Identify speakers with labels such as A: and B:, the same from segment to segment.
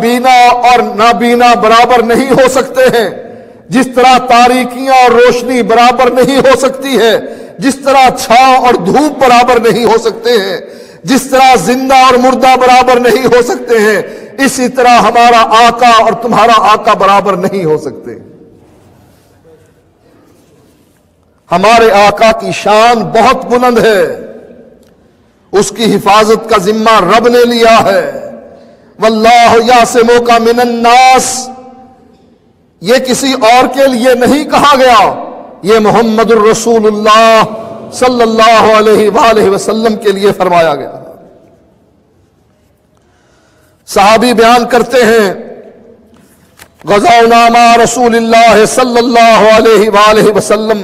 A: بینا اور نابینا برابر نہیں ہو سکتے ہیں، جس طرح تاریکیاں اور روشنی برابر نہیں ہو سکتی ہے، جس طرح چھاؤں اور دھوپ برابر نہیں ہو سکتے ہیں، جس طرح زندہ اور مردہ برابر نہیں ہو سکتے ہیں، اسی طرح ہمارا آقا اور تمہارا آقا برابر نہیں ہو سکتے۔ ہمارے آقا کی شان بہت بلند ہے، اس کی حفاظت کا ذمہ رب نے لیا ہے۔ واللہ یعصمک من الناس، یہ کسی اور کے لیے نہیں کہا گیا، یہ محمد الرسول اللہ صلی اللہ علیہ وآلہ وسلم کے لیے فرمایا گیا۔ صحابی بیان کرتے ہیں، غزونا مع رسول اللہ صلی اللہ علیہ وآلہ وسلم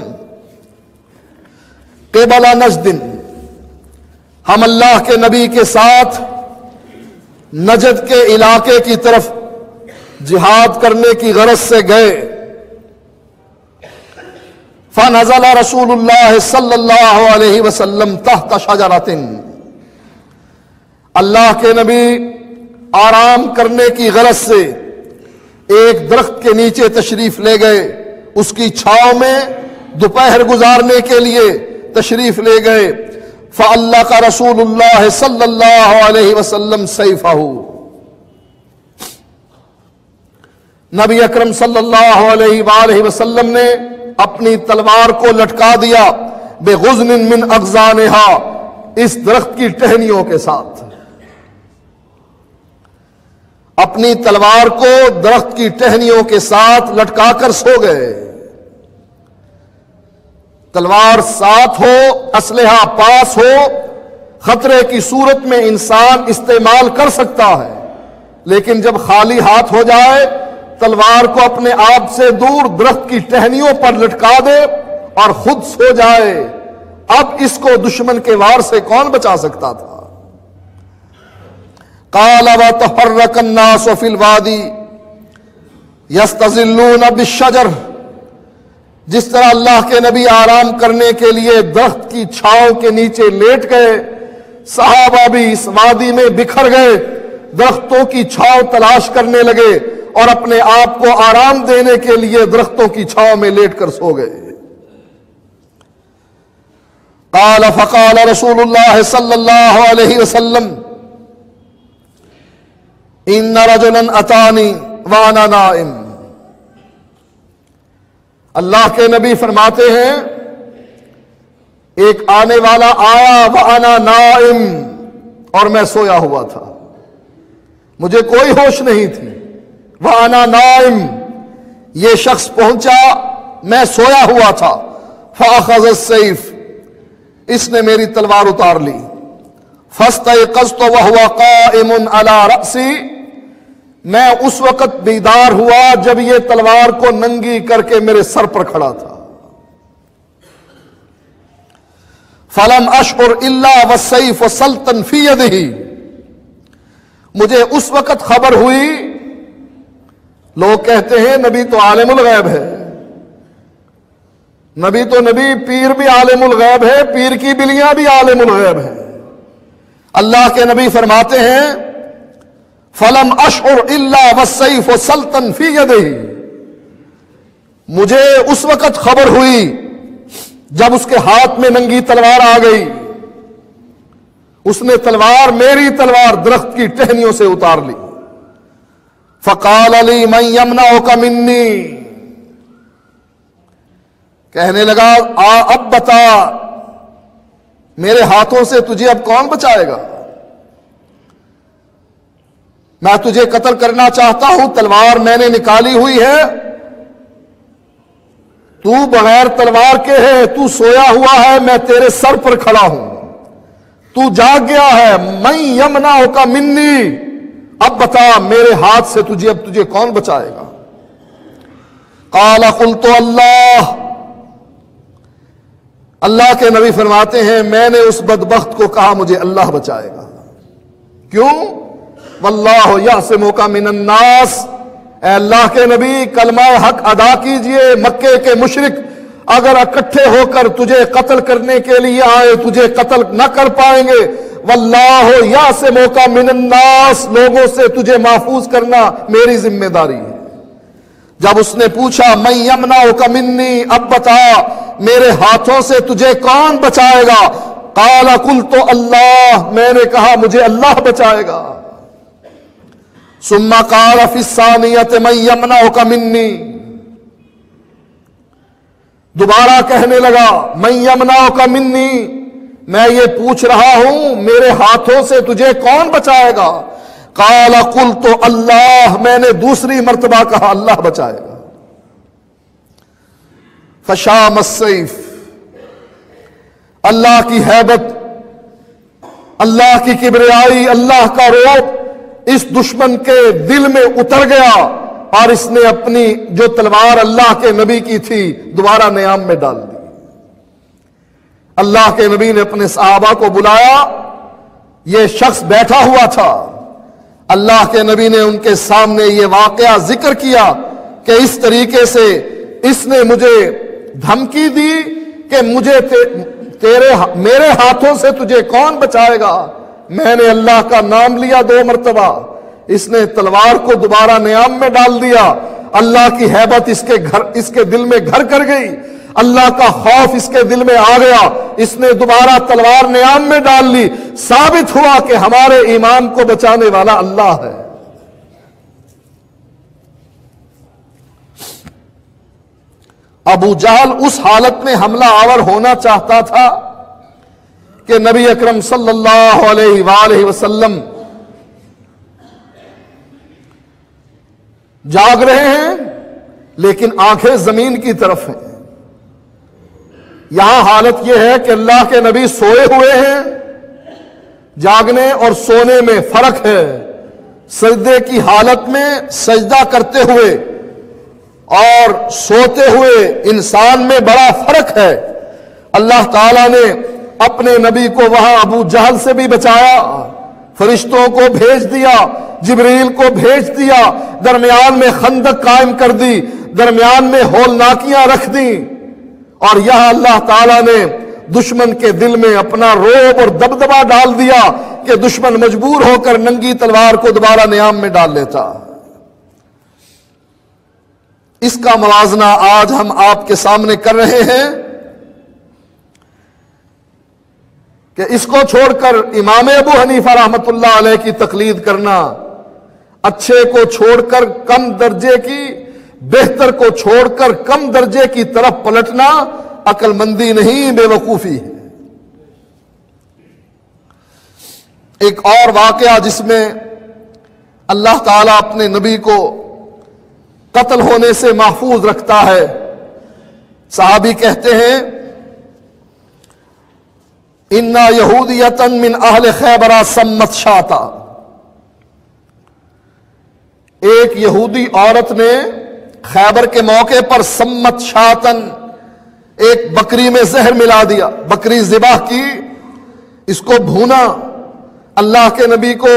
A: قبل نجد، ہم اللہ کے نبی کے ساتھ نجد کے علاقے کی طرف جہاد کرنے کی غرض سے گئے۔ فنزل رسول اللہ صلی اللہ علیہ وسلم تحت شجرۃ، اللہ کے نبی آرام کرنے کی غرض سے ایک درخت کے نیچے تشریف لے گئے، اس کی چھاؤں میں دوپہر گزارنے کے لیے تشریف لے گئے۔ فعلق رسول اللہ صلی اللہ علیہ وسلم سیفہ، نبی اکرم صلی اللہ علیہ وآلہ وسلم نے اپنی تلوار کو لٹکا دیا، بغضن من اغصانہا، اس درخت کی ٹہنیوں کے ساتھ۔ اپنی تلوار کو درخت کی ٹہنیوں کے ساتھ لٹکا کر سو گئے۔ تلوار ساتھ ہو، اسلحہ پاس ہو، خطرے کی صورت میں انسان استعمال کر سکتا ہے، لیکن جب خالی ہاتھ ہو جائے تلوار کو اپنے آپ سے دور درخت کی ٹہنیوں پر لٹکا دے اور خود سو جائے، اب اس کو دشمن کے وار سے کون بچا سکتا تھا؟ قال وتحرك الناس في الوادي يستظلون بالشجر، جس طرح اللہ کے نبی آرام کرنے کے لیے درخت کی چھاؤں کے نیچے لیٹ گئے، صحابہ بھی اس وادی میں بکھر گئے، درختوں کی چھاؤں تلاش کرنے لگے اور اپنے آپ کو آرام دینے کے لیے درختوں کی چھاؤں میں لیٹ کر سو گئے۔ قال فقال رسول اللہ صلی اللہ علیہ وسلم ان رجلا اتانی وانا نائم، اللہ کے نبی فرماتے ہیں ایک آنے والا آیا وانا نائم، اور میں سویا ہوا تھا، مجھے کوئی ہوش نہیں تھی۔ وانا نائم، یہ شخص پہنچا، میں سویا ہوا تھا۔ فاخذ السیف، اس نے میری تلوار اتار لی۔ فاستيقظت وهو قائم على رأسی، میں اس وقت بیدار ہوا جب یہ تلوار کو ننگی کر کے میرے سر پر کھڑا تھا۔ فلم اشعر الا والسيف سلطا في يده، مجھے اس وقت خبر ہوئی، لوگ کہتے ہیں نبی تو عالم الغیب ہے، نبی تو نبی، پیر بھی عالم الغیب ہے، پیر کی بلیاں بھی عالم الغیب ہے۔ اللہ کے نبی فرماتے ہیں فلم اشعر الا والسيف سلطا في يده، مجھے اس وقت خبر ہوئی جب اس کے ہاتھ میں ننگی تلوار آ گئی، اس نے تلوار، میری تلوار، درخت کی ٹہنیوں سے اتار لی۔ فقال لي من يمنعك مني، کہنے لگا اب بتا میرے ہاتھوں سے تجھے اب کون بچائے گا؟ میں تجھے قتل کرنا چاہتا ہوں، تلوار میں نے نکالی ہوئی ہے، تو بغیر تلوار کے ہے، تو سویا ہوا ہے، میں تیرے سر پر کھڑا ہوں، تو جاگ گیا ہے، من یمنعک منی، اب بتا میرے ہاتھ سے تجھے کون بچائے گا؟ قال قلت اللہ، اللہ کے نبی فرماتے ہیں میں نے اس بدبخت کو کہا مجھے اللہ بچائے گا۔ کیوں؟ واللہ یعصمک من الناس، اے اللہ کے نبی کلمہ حق ادا کیجئے، مکے کے مشرک اگر اکٹھے ہو کر تجھے قتل کرنے کے لیے آئے تجھے قتل نہ کر پائیں گے، واللہ یعصمک من الناس، لوگوں سے تجھے محفوظ کرنا میری ذمہ داری ہے۔ جب اس نے پوچھا من یمنعک منی، اب بتا میرے ہاتھوں سے تجھے کون بچائے گا؟ قال قلت اللہ، میں نے کہا مجھے اللہ بچائے گا۔ ثم قال فی الثانیۃ من یمنعک منی، دوبارہ کہنے لگا من یمنعک منی، میں یہ پوچھ رہا ہوں میرے ہاتھوں سے تجھے کون بچائے گا؟ قال قلت اللہ، میں نے دوسری مرتبہ کہا اللہ بچائے گا۔ فشام السیف، اللہ کی ہیبت، اللہ کی کبریائی، اللہ کا رعب اس دشمن کے دل میں اتر گیا، اور اس نے اپنی جو تلوار اللہ کے نبی کی تھی دوبارہ نیام میں ڈال دی۔ اللہ کے نبی نے اپنے صحابہ کو بلایا، یہ شخص بیٹھا ہوا تھا، اللہ کے نبی نے ان کے سامنے یہ واقعہ ذکر کیا کہ اس طریقے سے اس نے مجھے دھمکی دی کہ مجھے میرے ہاتھوں سے تجھے کون بچائے گا؟ میں نے اللہ کا نام لیا 2 مرتبہ، اس نے تلوار کو دوبارہ نیام میں ڈال دیا۔ اللہ کی ہیبت اس کے دل میں گھر کر گئی، اللہ کا خوف اس کے دل میں آ گیا، اس نے دوبارہ تلوار نیام میں ڈال لی۔ ثابت ہوا کہ ہمارے ایمان کو بچانے والا اللہ ہے۔ ابو جہل اس حالت میں حملہ آور ہونا چاہتا تھا کہ نبی اکرم صلی اللہ علیہ وآلہ وسلم جاگ رہے ہیں لیکن آنکھیں زمین کی طرف ہیں۔ یہاں حالت یہ ہے کہ اللہ کے نبی سوئے ہوئے ہیں، جاگنے اور سونے میں فرق ہے۔ سجدے کی حالت میں سجدہ کرتے ہوئے اور سوتے ہوئے انسان میں بڑا فرق ہے۔ اللہ تعالیٰ نے اپنے نبی کو وہاں ابو جہل سے بھی بچایا، فرشتوں کو بھیج دیا، جبریل کو بھیج دیا، درمیان میں خندق قائم کر دی، درمیان میں ہولناکیاں رکھ دی، اور یہاں اللہ تعالیٰ نے دشمن کے دل میں اپنا رعب اور دبدبہ ڈال دیا کہ دشمن مجبور ہو کر ننگی تلوار کو دوبارہ نیام میں ڈال لیتا۔ اس کا موازنہ آج ہم آپ کے سامنے کر رہے ہیں کہ اس کو چھوڑ کر امام ابو حنیفہ رحمۃ اللہ علیہ کی تقلید کرنا، اچھے کو چھوڑ کر کم درجے کی، بہتر کو چھوڑ کر کم درجے کی طرف پلٹنا عقل مندی نہیں، بے وقوفی ہے۔ ایک اور واقعہ جس میں اللہ تعالیٰ اپنے نبی کو قتل ہونے سے محفوظ رکھتا ہے، صحابی کہتے ہیں اِنَّا یہودیۃً من اہل خیبر سمت شاتا، ایک یہودی عورت نے خیبر کے موقع پر سمت شاتن، ایک بکری میں زہر ملا دیا، بکری ذبح کی، اس کو بھونا۔ اللہ کے نبی کو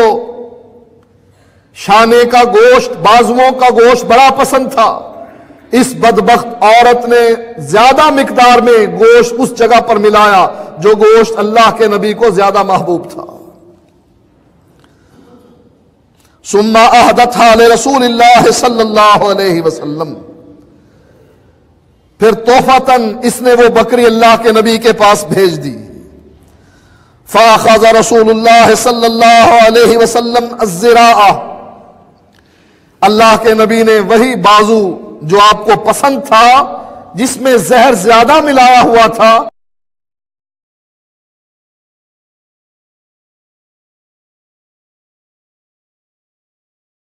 A: شانے کا گوشت، بازوؤں کا گوشت بڑا پسند تھا، اس بدبخت عورت نے زیادہ مقدار میں گوشت اس جگہ پر ملایا جو گوشت اللہ کے نبی کو زیادہ محبوب تھا۔ ثم اہدتها لرسول اللہ صلی اللہ علیہ وسلم، پھر تحفۃً اس نے وہ بکری اللہ کے نبی کے پاس بھیج دی۔ فاخذ رسول اللہ صلی اللہ علیہ وسلم الذراع، اللہ کے نبی نے وہی بازو جو آپ کو پسند تھا، جس میں زہر زیادہ ملایا ہوا تھا،